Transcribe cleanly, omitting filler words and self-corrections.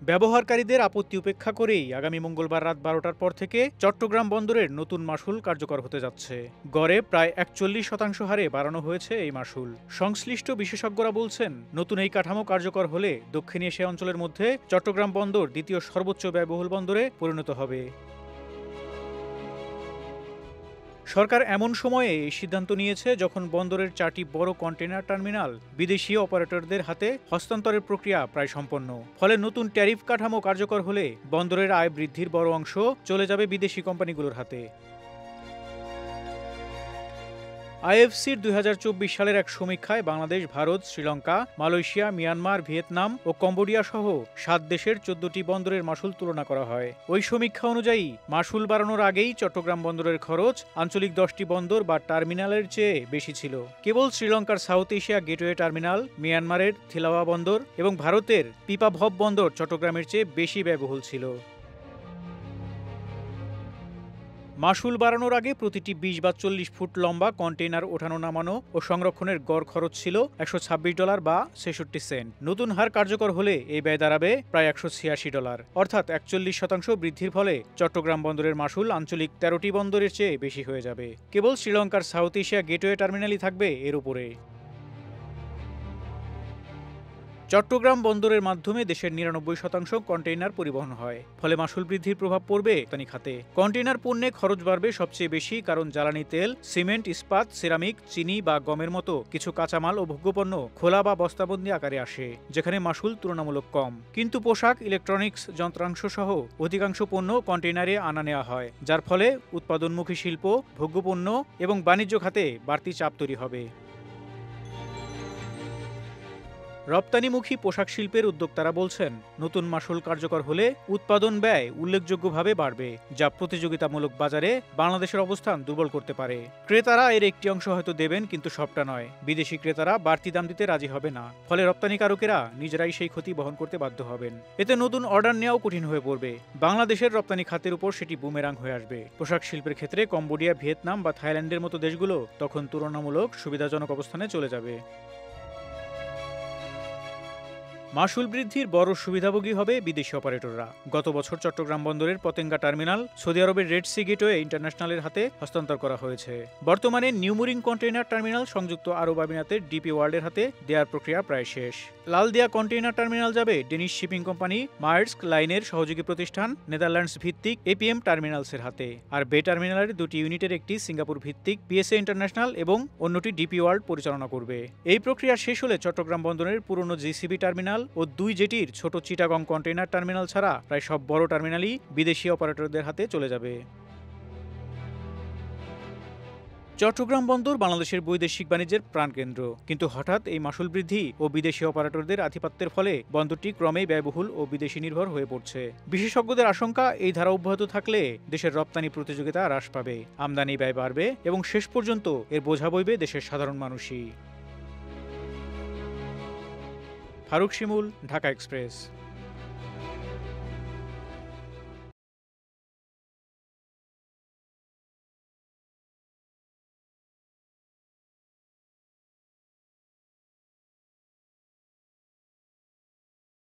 ব্যবহারকারীদের আপত্তি উপেক্ষা করেই আগামী মঙ্গলবার রাত ১২টার পর থেকে চট্টগ্রাম বন্দরের নতুন মাশুল কার্যকর হতে যাচ্ছে। গড়ে প্রায় ৪১% হারে বাড়ানো হয়েছে এই মাশুল। সংশ্লিষ্ট বিশেষজ্ঞরা বলছেন, নতুন এই কাঠামো কার্যকর হলে দক্ষিণ এশিয়া অঞ্চলের মধ্যে চট্টগ্রাম বন্দর দ্বিতীয় সর্বোচ্চ ব্যয়বহুল বন্দরে পরিণত হবে। সরকার এমন সময়ে এই সিদ্ধান্ত নিয়েছে যখন বন্দরের ৪টি বড় কন্টেইনার টার্মিনাল বিদেশি অপারেটরদের হাতে হস্তান্তরের প্রক্রিয়া প্রায় সম্পন্ন। ফলে নতুন ট্যারিফ কাঠামো কার্যকর হলে বন্দরের আয় বৃদ্ধির বড় অংশ চলে যাবে বিদেশি কোম্পানিগুলোর হাতে। আইএফসির ২০২৪ সালের এক সমীক্ষায় Bangladesh, Bharat, Sri Lanka, Malaysia, Myanmar, Vietnam ও কম্বোডিয়া সহ ৭ দেশের ১৪টি বন্দরের মাশুল তুলনা করা হয়। ওই সমীক্ষা অনুযায়ী মাশুল বাড়ানোর আগেই চট্টগ্রাম বন্দরের খরচ আঞ্চলিক ১০টি বন্দর বা টার্মিনালের চেয়ে বেশি ছিল। কেবল শ্রীলঙ্কার সাউথ এশিয়া গেটওয়ে টার্মিনাল, মিয়ানমারের থিলাওয়া বন্দর এবং ভারতের পিপাভব বন্দর চট্টগ্রামের চেয়ে বেশি ব্যয়বহুল ছিল। মাশুল বাড়ানোর আগে প্রতিটি ২০ বা ৪০ ফুট লম্বা কন্টেইনার ওঠানো নামানো ও সংরক্ষণের গড় খরচ ছিল $১২৬ বা ৬৬ সেন্ট। নতুন হার কার্যকর হলে এই ব্যয় দাঁড়াবে প্রায় $১৮৬, অর্থাৎ ৪১% বৃদ্ধির ফলে চট্টগ্রাম বন্দরের মাশুল আঞ্চলিক ১৩টি বন্দরের চেয়ে বেশি হয়ে যাবে। কেবল শ্রীলঙ্কার সাউথ এশিয়া গেটওয়ে টার্মিনালই থাকবে এর উপরে। চট্টগ্রাম বন্দরের মাধ্যমে দেশের ৯৯% কন্টেইনার পরিবহন হয়। ফলে মাশুল বৃদ্ধির প্রভাব পড়বে রপ্তানি খাতে। কন্টেইনার পণ্যে খরচ বাড়বে সবচেয়ে বেশি, কারণ জ্বালানি তেল, সিমেন্ট, ইস্পাত, সিরামিক, চিনি বা গমের মতো কিছু কাঁচামাল ও ভোগ্যপণ্য খোলা বা বস্তাবন্দি আকারে আসে, যেখানে মাশুল তুলনামূলক কম। কিন্তু পোশাক, ইলেকট্রনিক্স, যন্ত্রাংশ সহ অধিকাংশ পণ্য কন্টেইনারে আনা নেওয়া হয়, যার ফলে উৎপাদনমুখী শিল্প, ভোগ্যপণ্য এবং বাণিজ্য খাতে বাড়তি চাপ তৈরি হবে। রপ্তানিমুখী পোশাক শিল্পের উদ্যোক্তারা বলছেন, নতুন মাশুল কার্যকর হলে উৎপাদন ব্যয় উল্লেখযোগ্যভাবে বাড়বে, যা প্রতিযোগিতামূলক বাজারে বাংলাদেশের অবস্থান দুর্বল করতে পারে। ক্রেতারা এর একটি অংশ হয়তো দেবেন, কিন্তু সবটা নয়। বিদেশি ক্রেতারা বাড়তি দাম দিতে রাজি হবে না, ফলে রপ্তানিকারকেরা নিজেরাই সেই ক্ষতি বহন করতে বাধ্য হবেন। এতে নতুন অর্ডার নেওয়াও কঠিন হয়ে পড়বে। বাংলাদেশের রপ্তানি খাতের উপর সেটি বুমেরাং হয়ে আসবে। পোশাক শিল্পের ক্ষেত্রে কম্বোডিয়া, ভিয়েতনাম বা থাইল্যান্ডের মতো দেশগুলো তখন তুলনামূলক সুবিধাজনক অবস্থানে চলে যাবে। মাশুল বৃদ্ধির বড় সুবিধাভোগী হবে বিদেশি অপারেটররা। গত বছর চট্টগ্রাম বন্দরের পতেঙ্গা টার্মিনাল সৌদি আরবের রেড সি গেটওয়ে ইন্টারন্যাশনালের হাতে হস্তান্তর করা হয়েছে। বর্তমানে নিউমুরিং কন্টেইনার টার্মিনাল সংযুক্ত আরব আমিরাতের ডিপি ওয়ার্ল্ডের হাতে দেওয়ার প্রক্রিয়া প্রায় শেষ। লালদিয়া কন্টেইনার টার্মিনাল যাবে ডেনিশ শিপিং কোম্পানি, মায়ার্স্ক লাইনের সহযোগী প্রতিষ্ঠান নেদারল্যান্ডস ভিত্তিক এপিএম টার্মিনালসের হাতে। আর বে টার্মিনালের ২টি ইউনিটের একটি সিঙ্গাপুর ভিত্তিক পিএসএ ইন্টারন্যাশনাল এবং অন্যটি ডিপি ওয়ার্ল্ড পরিচালনা করবে। এই প্রক্রিয়া শেষ হলে চট্টগ্রাম বন্দরের পুরনো জিসিবি টার্মিনাল ও ২ জেটির ছোট চিটাগং কন্টেইনার টার্মিনাল ছাড়া প্রায় সব বড় টার্মিনালই বিদেশি অপারেটরদের হাতে চলে যাবে। চট্টগ্রাম বন্দর বাংলাদেশের বৈদেশিক বাণিজ্যের প্রাণকেন্দ্র, কিন্তু হঠাৎ এই মাশুল বৃদ্ধি ও বিদেশি অপারেটরদের আধিপত্যের ফলে বন্দরটি ক্রমেই ব্যয়বহুল ও বিদেশি নির্ভর হয়ে পড়ছে। বিশেষজ্ঞদের আশঙ্কা, এই ধারা অব্যাহত থাকলে দেশের রপ্তানি প্রতিযোগিতা হ্রাস পাবে, আমদানি ব্যয় বাড়বে এবং শেষ পর্যন্ত এর বোঝা বইবে দেশের সাধারণ মানুষই। ফারুক শিমুল, ঢাকা এক্সপ্রেস।